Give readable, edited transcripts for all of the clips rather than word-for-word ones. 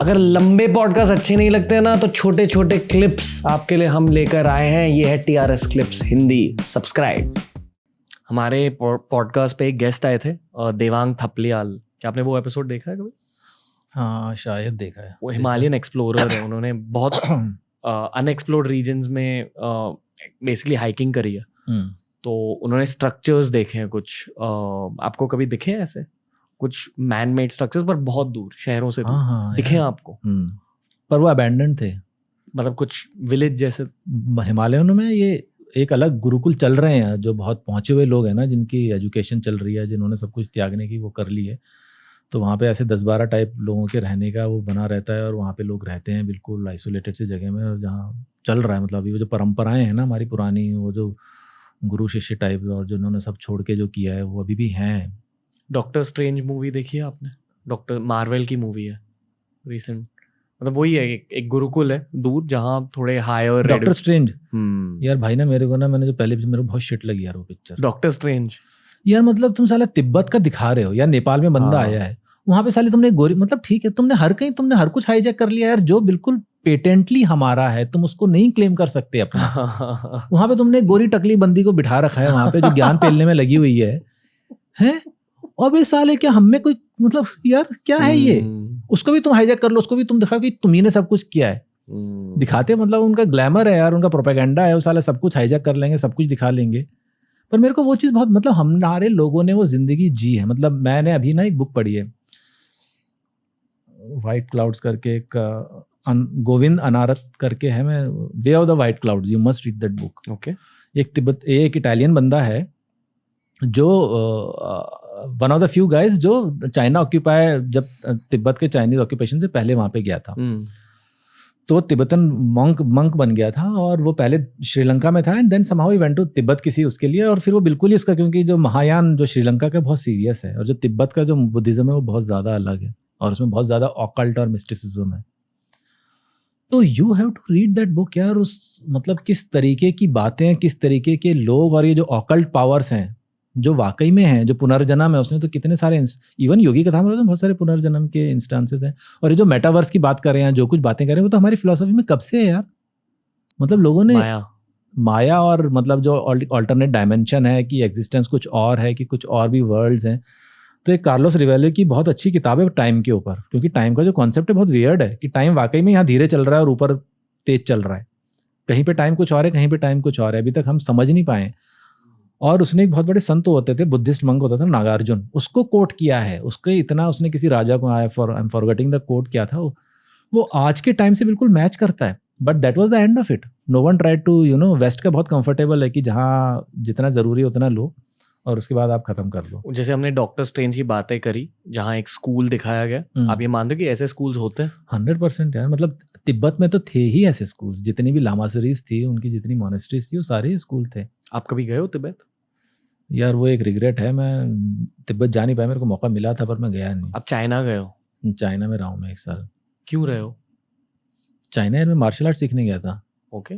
अगर लंबे पॉडकास्ट अच्छे नहीं लगते ना तो छोटे छोटे क्लिप्स आपके लिए हम लेकर आए हैं। ये है TRS क्लिप्स हिंदी। सब्सक्राइब। हमारे पॉडकास्ट पे एक गेस्ट आए थे, देवांग थपलियाल। क्या आपने वो एपिसोड देखा है कभी? हाँ शायद देखा है। वो हिमालयन एक्सप्लोरर है। उन्होंने बहुत अनएक्सप्लोर्ड रीजन्स में बेसिकली हाइकिंग करी है। तो उन्होंने स्ट्रक्चर्स देखे हैं कुछ। आपको कभी दिखे हैं ऐसे कुछ मैन मेड स्ट्रक्चर्स, पर बहुत दूर शहरों से दूर? हाँ दिखे हैं आपको? पर वो अबैंडन थे, मतलब कुछ विलेज जैसे। हिमालयन में ये एक अलग गुरुकुल चल रहे हैं, जो बहुत पहुंचे हुए लोग हैं ना, जिनकी एजुकेशन चल रही है, जिन्होंने सब कुछ त्यागने की वो कर ली है। तो वहाँ पे ऐसे 10-12 टाइप लोगों के रहने का वो बना रहता है, और वहाँ पे लोग रहते हैं बिल्कुल आइसोलेटेड सी जगह में, और जहाँ चल रहा है मतलब अभी वो जो परंपराएं हैं ना हमारी पुरानी, वो जो गुरु शिष्य टाइप और जो उन्होंने सब छोड़ के जो किया है वो अभी भी हैं। डॉक्टर स्ट्रेंज मूवी देखी है आपने? डॉक्टर मार्वेल की मूवी है रिसेंट। मतलब वही है, एक गुरुकुल है दूर जहाँ थोड़े हायर। डॉक्टर स्ट्रेंज यार भाई ना, मेरे को ना, मैंने जो पहले मेरे को बहुत शिट लगी यार वो पिक्चर डॉक्टर स्ट्रेंज। यार मतलब तुम साला तिब्बत का दिखा रहे हो यार, नेपाल में बंदा आया है, वहां पे साले तुमने गोरी, मतलब ठीक है तुमने हर कुछ हाईजैक कर लिया यार, जो बिल्कुल पेटेंटली हमारा है तुम उसको नहीं क्लेम कर सकते अपना। वहां पे तुमने गोरी टकली बंदी को बिठा रखा है वहां पे, जो ज्ञान पेलने में लगी हुई है? अब ये साले क्या हम में कोई मतलब यार क्या है ये? उसको भी तुम हाईजैक कर लो, उसको भी तुम दिखाओ कि तुम्ही ने सब कुछ किया है। दिखाते मतलब उनका ग्लैमर है यार, उनका प्रोपेगेंडा है, वो साले सब कुछ हाईजैक कर लेंगे, सब कुछ दिखा लेंगे। पर मेरे को वो चीज़ बहुत, मतलब हमारे लोगों ने वो जिंदगी जी है। मतलब मैंने अभी ना एक बुक पढ़ी है, व्हाइट क्लाउड्स करके, एक गोविंद अनारत करके है, मैं way of the white clouds, you must read that book. Okay. एक इटालियन बंदा है जो one of the few guys जो चाइना ऑक्यूपाई, जब तिब्बत के चाइनीज ऑक्यूपेशन से पहले वहां पे गया था, तो वो तिब्बतन मंक बन गया था, और वो पहले श्रीलंका में था, and then somehow he went to Tibet किसी उसके लिए, और फिर वो बिल्कुल ही उसका, क्योंकि जो महायान जो श्रीलंका का बहुत सीरियस है, और जो तिब्बत का जो बुद्धिज्म है वो बहुत ज़्यादा अलग है, और उसमें बहुत ज़्यादा ऑकल्ट और मिस्टिसिज्म है। तो you have to read that book यार। उस मतलब किस तरीके की बातें, किस तरीके के लोग, और ये जो ऑकल्ट पावर्स हैं जो वाकई में है, जो पुनर्जन्म है, उसने तो कितने सारे, इवन योगी कथा में तो बहुत सारे पुनर्जन्म के इंस्टांसेस हैं। और ये जो मेटावर्स की बात कर रहे हैं, जो कुछ बातें कर रहे हैं, वो तो हमारी फिलोसफी में कब से है यार। मतलब लोगों ने माया और मतलब जो ऑल्टरनेट डायमेंशन है, कि एग्जिस्टेंस कुछ और है, कि कुछ और भी वर्ल्ड्स हैं। तो एक कार्लोस रिवेले की बहुत अच्छी किताब है टाइम के ऊपर, क्योंकि टाइम का जो कॉन्सेप्ट है बहुत वियर्ड है, कि टाइम वाकई में यहाँ धीरे चल रहा है और ऊपर तेज चल रहा है। कहीं पे टाइम कुछ और है, कहीं पे टाइम कुछ और है, अभी तक हम समझ नहीं पाए। और उसने एक बहुत बड़े संत होते थे, बुद्धिस्ट मंक होता था नागार्जुन, उसको कोट किया है। उसके इतना उसने किसी राजा को, I am forgetting the quote क्या था, वो आज के टाइम से बिल्कुल मैच करता है। But that was the end of it. No one tried to, west का बहुत कंफर्टेबल है कि जहाँ जितना जरूरी उतना लो, और उसके बाद आप खत्म कर लो। जैसे हमने डॉक्टर स्ट्रेंज की बातें करी, जहाँ एक स्कूल दिखाया गया, आप ये मानते हो कि ऐसे स्कूल्स होते हैं? 100% यार। मतलब तिब्बत में तो थे ही ऐसे स्कूल्स, जितनी भी लामासरीज थी, उनकी जितनी मोनेस्ट्रीज थी, वो सारे स्कूल थे। आप कभी गए हो तिब्बत? यार वो एक रिग्रेट है, मैं तिब्बत जा नहीं पाया, मेरे को मौका मिला था पर मैं गया नहीं। आप चाइना गए हो? चाइना में रहा हूँ मैं 1 साल। क्यों रहे हो? चाइना में मार्शल आर्ट सीखने गया था। ओके।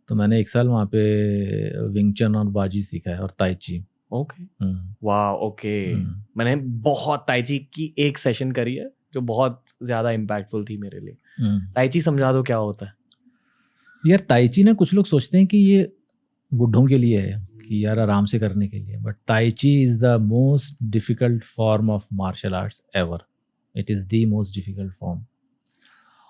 तो मैंने 1 साल वहाँ पे विंग चन और बाजी सीखा है, और ताई ची। ओके। वाह। ओके। मैंने बहुत ताई ची की एक सेशन करी है जो बहुत ज्यादा इम्पैक्टफुल थी मेरे लिए। ताई ची समझा दो क्या होता है? यार ताई ची ना, कुछ लोग सोचते हैं कि ये बूढ़ों के लिए है, कि यार आराम से करने के लिए, but tai chi is the most difficult form of martial arts ever. It is the most difficult form.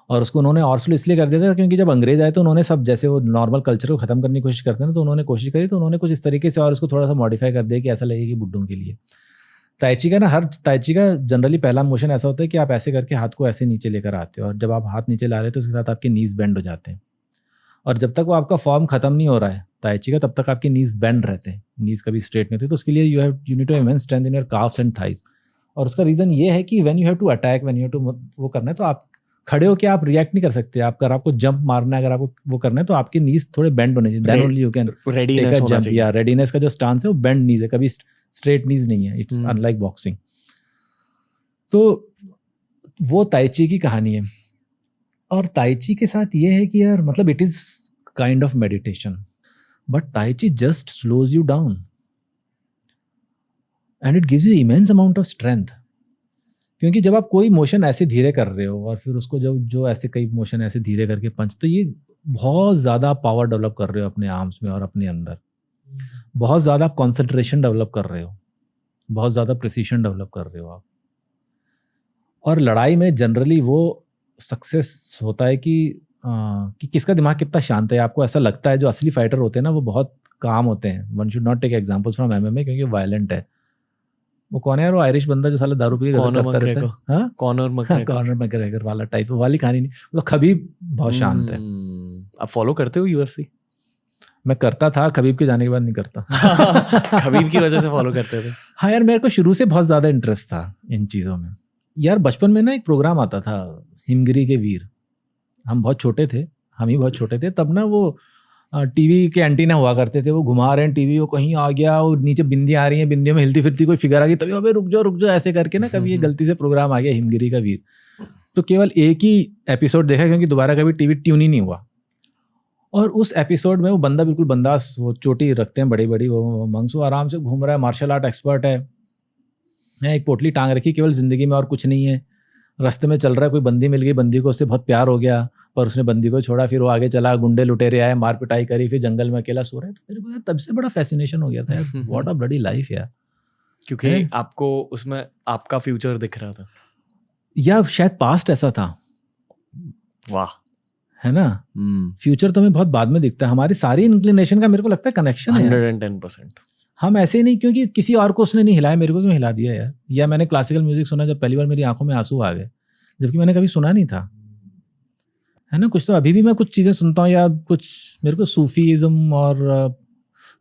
और उसको उन्होंने ऑर्सलो इसलिए कर दिया था क्योंकि जब अंग्रेज आए तो उन्होंने सब, जैसे वो नॉर्मल कल्चर को खत्म करने की कोशिश करते हैं ना, तो उन्होंने कोशिश करी, तो उन्होंने कुछ इस तरीके से और उसको थोड़ा सा मॉडिफाई कर दिया कि ऐसा लगे कि बुड्ढों के लिए। ताइची का ना, हर ताइची का जनरली पहला मोशन ऐसा होता है कि आप ऐसे करके हाथ को ऐसे नीचे लेकर आते हो, और जब आप हाथ नीचे ला रहे हो तो उसके साथ आपके नीज बेंड हो जाते हैं, और जब तक वो आपका फॉर्म खत्म नहीं हो रहा है ताइची का, तब तक आपके नीज बेंड रहते हैं, नीज कभी स्ट्रेट नहीं होते। तो उसके लिए you need to immense strength in your calves and thighs. और उसका रीजन ये है कि when you have to attack, when you have to वो करना है, तो आप खड़े हो के आप रिएक्ट नहीं कर सकते। आप अगर आपको जंप मारना है, अगर आपको वो करना है, तो आपके नीज थोड़े बेंड होने चाहिए, then only you can take a jump. या रेडीनेस का जो स्टांस है वो बेंड नीज है, कभी स्ट्रेट नीज नहीं है। It's unlike boxing. तो वो ताइची की कहानी है। और ताइची के साथ ये है कि यार मतलब it is kind of meditation, but tai chi just slows you down and it gives you immense amount of strength. क्योंकि जब आप कोई मोशन ऐसे धीरे कर रहे हो और फिर उसको जो ऐसे कई मोशन ऐसे धीरे करके पंच, तो ये बहुत ज़्यादा पावर डेवलप कर रहे हो अपने आर्म्स में और अपने अंदर, बहुत ज़्यादा आप कॉन्सेंट्रेशन डेवलप कर रहे हो, बहुत ज़्यादा प्रिसीशन डेवलप कर रहे हो आप। और लड़ाई में जनरली वो सक्सेस होता है कि किसका दिमाग कितना शांत है। आपको ऐसा लगता है जो असली फाइटर होते हैं ना वो बहुत काम होते हैं। One should not take examples from MMA क्योंकि वायलेंट है। वो कौन है यार, वो आयरिश बंदा जो साला दारू पी के गलत करता रहता है, हाँ कॉनर मैकग्रेगर वाला टाइप वाली कहानी नहीं, मतलब खबीब बहुत शांत है। आप फॉलो करते हो यूएफसी? मैं करता था, खबीब के जाने के बाद नहीं करता। खबीब की वजह से फॉलो करते थे? हाँ यार, मेरे को शुरू से बहुत ज़्यादा इंटरेस्ट था इन चीज़ों में। यार बचपन में ना एक प्रोग्राम आता था हिमगिरी के वीर, हम बहुत छोटे थे, हम ही बहुत छोटे थे तब ना, वो टीवी के एंटीना हुआ करते थे, वो घुमा रहे हैं टीवी, वो कहीं आ गया, वो नीचे बिंदियाँ आ रही हैं, बिंदियों में हिलती फिरती कोई फिगर आ गई, तभी अबे रुक जाओ ऐसे करके ना, कभी ये गलती से प्रोग्राम आ गया हिमगिरी का वीर, तो केवल एक ही एपिसोड देखा क्योंकि दोबारा कभी टीवी ट्यून ही नहीं हुआ। और उस एपिसोड में वो बंदा बिल्कुल बंदास, वो चोटी रखते हैं बड़ी बड़ी, वो मंगसू आराम से घूम रहा है, मार्शल आर्ट एक्सपर्ट है, एक पोटली टांग रखी केवल ज़िंदगी में और कुछ नहीं है, रास्ते में चल रहा है, कोई बंदी मिल गई, बंदी को उससे बहुत प्यार हो गया पर उसने बंदी को छोड़ा, फिर वो आगे चला, गुंडे लुटेरे आए, मार पिटाई करी, फिर जंगल में अकेला सो रहा है। तो मेरे को यार तब से बड़ा फैसिनेशन हो गया था यार, व्हाट अ ब्लडी लाइफ यार, क्योंकि आपको उसमें आपका फ्यूचर दिख रहा था या शायद पास्ट ऐसा था। वाह, है ना, फ्यूचर तो हमें बहुत बाद में दिखता है, हमारी सारी इंक्लिनेशन का मेरे को लगता है कनेक्शन है 110%। हम ऐसे ही नहीं, क्योंकि किसी और को उसने नहीं हिलाया, मेरे को क्यों हिला दिया यार। या मैंने क्लासिकल म्यूजिक सुना, जब पहली बार मेरी आंखों में आंसू आ गए, जबकि मैंने कभी सुना नहीं था, है ना। कुछ तो अभी भी मैं कुछ चीज़ें सुनता हूँ, या कुछ मेरे को सूफीज़म और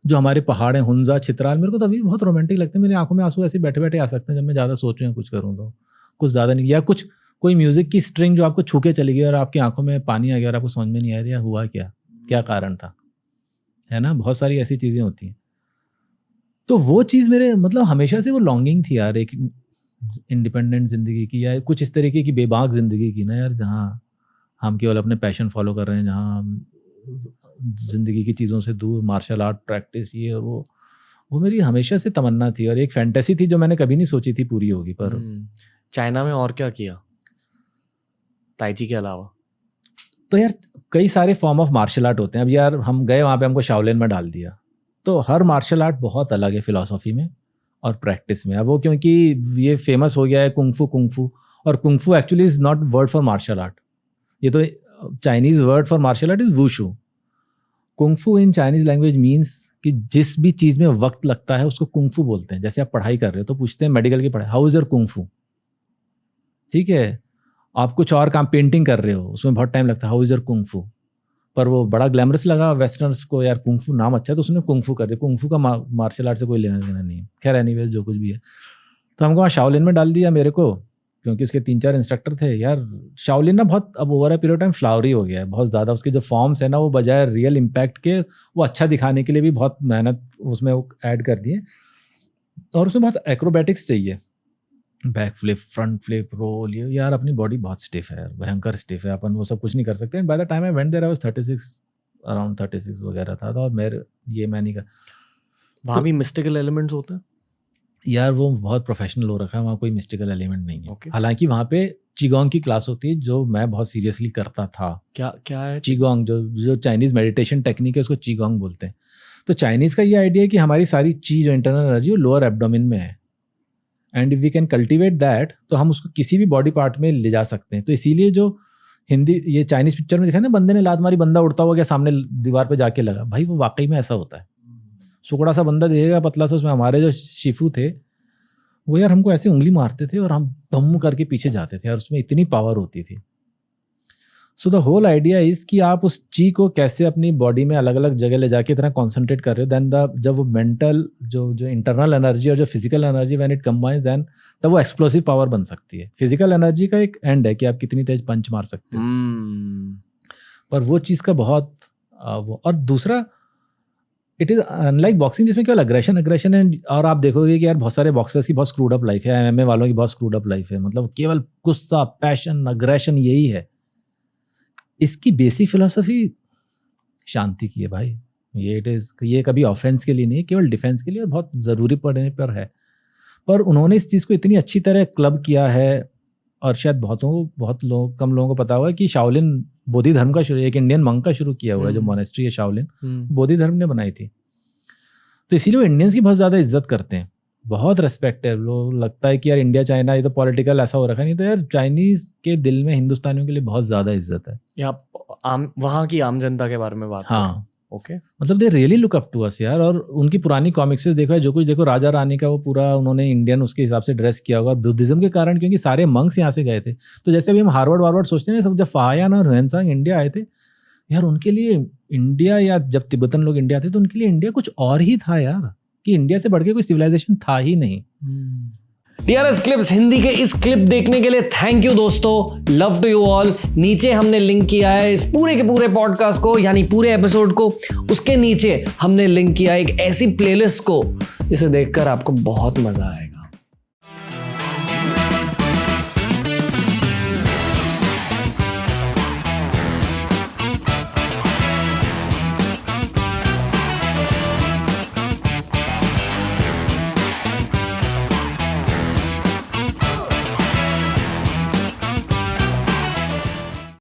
जो हमारे पहाड़ हैं, हुंजा चित्राल, मेरे को तो अभी बहुत रोमांटिक लगते हैं। मेरी आंखों में आंसू ऐसे बैठे बैठे आ सकते हैं जब मैं ज़्यादा सोचूँ या कुछ करूँ तो, कुछ ज़्यादा नहीं। या कुछ कोई म्यूज़िक की स्ट्रिंग जो आपको छू के चली गई और आपकी आंखों में पानी आ गया और आपको समझ में नहीं आ रहा हुआ क्या कारण था, है ना। बहुत सारी ऐसी चीज़ें होती हैं। तो वो चीज़ मेरे मतलब हमेशा से वो लॉन्गिंग थी यार, एक इंडिपेंडेंट ज़िंदगी की, या कुछ इस तरीके की बेबाक ज़िंदगी की ना यार, जहाँ हम केवल अपने पैशन फॉलो कर रहे हैं, जहाँ हम ज़िंदगी की चीज़ों से दूर, मार्शल आर्ट प्रैक्टिस, ये वो मेरी हमेशा से तमन्ना थी और एक फैंटेसी थी जो मैंने कभी नहीं सोची थी पूरी होगी। पर चाइना में और क्या किया ताई ची के अलावा? तो यार कई सारे फॉर्म ऑफ मार्शल आर्ट होते हैं। अब यार हम गए वहाँ पे, हमको शाओलिन में डाल दिया, तो हर मार्शल आर्ट बहुत अलग है फिलॉसफी में और प्रैक्टिस में। अब वो क्योंकि ये फेमस हो गया है कुंग और kung actually is not word for martial art, ये तो Chinese word for martial art is wushu. Kung in Chinese language means कि जिस भी चीज़ में वक्त लगता है उसको कुंग फू बोलते हैं। जैसे आप पढ़ाई कर रहे हो तो पूछते हैं मेडिकल की पढ़ाई, हाउ इज़ योर कुंग फू, ठीक है। आप कुछ और काम, पेंटिंग कर रहे हो, उसमें बहुत टाइम लगता है, हाउ इज़ योर कुंग फू, पर वो बड़ा ग्लैमरस लगा वेस्टर्नर्स को, यार कुंग फू नाम अच्छा है तो उसने कुंग फू कर दिया। कुंग फू का मार्शल आर्ट से कोई लेना देना नहीं है। खैर एनीवेज जो कुछ भी है, तो हमको वहाँ शाओलिन में डाल दिया मेरे को, क्योंकि उसके 3-4 इंस्ट्रक्टर थे। यार शाओलिन ना बहुत अब over a period time flowery हो गया है बहुत ज़्यादा। उसके जो फॉर्म्स है ना, वो बजाय रियल इम्पैक्ट के वो अच्छा दिखाने के लिए भी बहुत मेहनत उसमें ऐड कर दिए, और उसमें बहुत एक्रोबैटिक्स चाहिए, back flip, front flip, roll, ये यार अपनी बॉडी बहुत स्टिफ है, भयंकर स्टिफ है, अपन वो सब कुछ नहीं कर सकते। And by the time I went there I was 36, around 36 वगैरह था, और मैं नहीं कर। वहाँ भी मिस्टिकल एलिमेंट्स होते हैं यार, वो बहुत प्रोफेशनल हो रखा है, वहाँ कोई मिस्टिकल एलिमेंट नहीं है। Okay. हालांकि वहाँ पे चिगोंग की क्लास होती है जो मैं बहुत सीरियसली करता था। क्या है चिगोंग? जो चाइनीज़ मेडिटेशन टेक्निक है उसको चिगोंग बोलते हैं। तो चाइनीज़ का ये आइडिया है कि हमारी सारी चीज़, जो इंटरनल एनर्जी, वो लोअर एब्डोमेन में है, and if we can cultivate that, तो हम उसको किसी भी बॉडी पार्ट में ले जा सकते हैं। तो इसीलिए जो हिंदी ये चाइनीज़ पिक्चर में दिखा ना, बंदे ने लात मारी, बंदा उड़ता हुआ गया, सामने दीवार पे जाके लगा, भाई वो वाकई में ऐसा होता है। सुकड़ा सा बंदा दिखेगा पतला सा, उसमें हमारे जो शिफू थे वो यार हमको ऐसे उंगली मारते थे और हम दम करके पीछे जाते थे, और उसमें इतनी पावर होती थी। So the whole idea is कि आप उस ची को कैसे अपनी बॉडी में अलग अलग जगह ले जाके इतना कॉन्सेंट्रेट कर रहे हो, देन जब वो मेंटल जो इंटरनल एनर्जी और जो physical energy when it combines, then तब वो एक्सप्लोसिव पावर बन सकती है। फिजिकल एनर्जी का एक एंड है कि आप कितनी तेज पंच मार सकते हो, पर वो चीज़ का बहुत और दूसरा, इट इज़ अनलाइक बॉक्सिंग जिसमें केवल अग्रेशन है। और आप देखोगे कि यार बहुत सारे बॉक्सर्स की बहुत स्क्रूड अप लाइफ है, एमएमए वालों की बहुत स्क्रूड अप लाइफ है, मतलब केवल गुस्सा, पैशन, अग्रेशन, यही है। इसकी बेसिक फिलॉसफी शांति की है भाई। ये कभी ऑफेंस के लिए नहीं है, केवल डिफेंस के लिए, और बहुत ज़रूरी पड़ने पर है। पर उन्होंने इस चीज़ को इतनी अच्छी तरह क्लब किया है, और शायद कम लोगों को पता हुआ है कि शाओलिन बोधि धर्म का शुरू, एक इंडियन मंक का शुरू किया हुआ है, जो मोनेस्ट्री है शाओलिन, बोधि धर्म ने बनाई थी। तो इसीलिए वो इंडियंस की बहुत ज़्यादा इज्जत करते हैं, बहुत रेस्पेक्ट है। लोग लगता है कि यार इंडिया चाइना ये तो पॉलिटिकल ऐसा हो रखा है, नहीं तो यार चाइनीज़ के दिल में हिंदुस्तानियों के लिए बहुत ज़्यादा इज्जत है। वहाँ की आम जनता के बारे में बात हाँ, ओके, मतलब they really look up to us यार। और उनकी पुरानी कॉमिक्स देखो है, जो कुछ देखो, राजा रानी का वो पूरा उन्होंने इंडियन उसके हिसाब से ड्रेस किया होगा, बुद्धिज्म के कारण, क्योंकि सारे मंक्स यहाँ से गए थे। तो जैसे अभी हम हार्वर्ड सोचते हैं ना, सब जब फाहियान और ह्वेनसांग इंडिया आए थे यार, उनके लिए इंडिया, या जब तिब्बतन लोग इंडिया आते तो उनके लिए इंडिया कुछ और ही था यार, कि इंडिया से बढ़ के कोई सिविलाइजेशन था ही नहीं। DRS क्लिप्स हिंदी के इस क्लिप देखने के लिए थैंक यू दोस्तों, लव टू यू ऑल। नीचे हमने लिंक किया है इस पूरे के पूरे पॉडकास्ट को, यानी पूरे एपिसोड को, उसके नीचे हमने लिंक किया एक ऐसी प्लेलिस्ट को जिसे देखकर आपको बहुत मजा आएगा।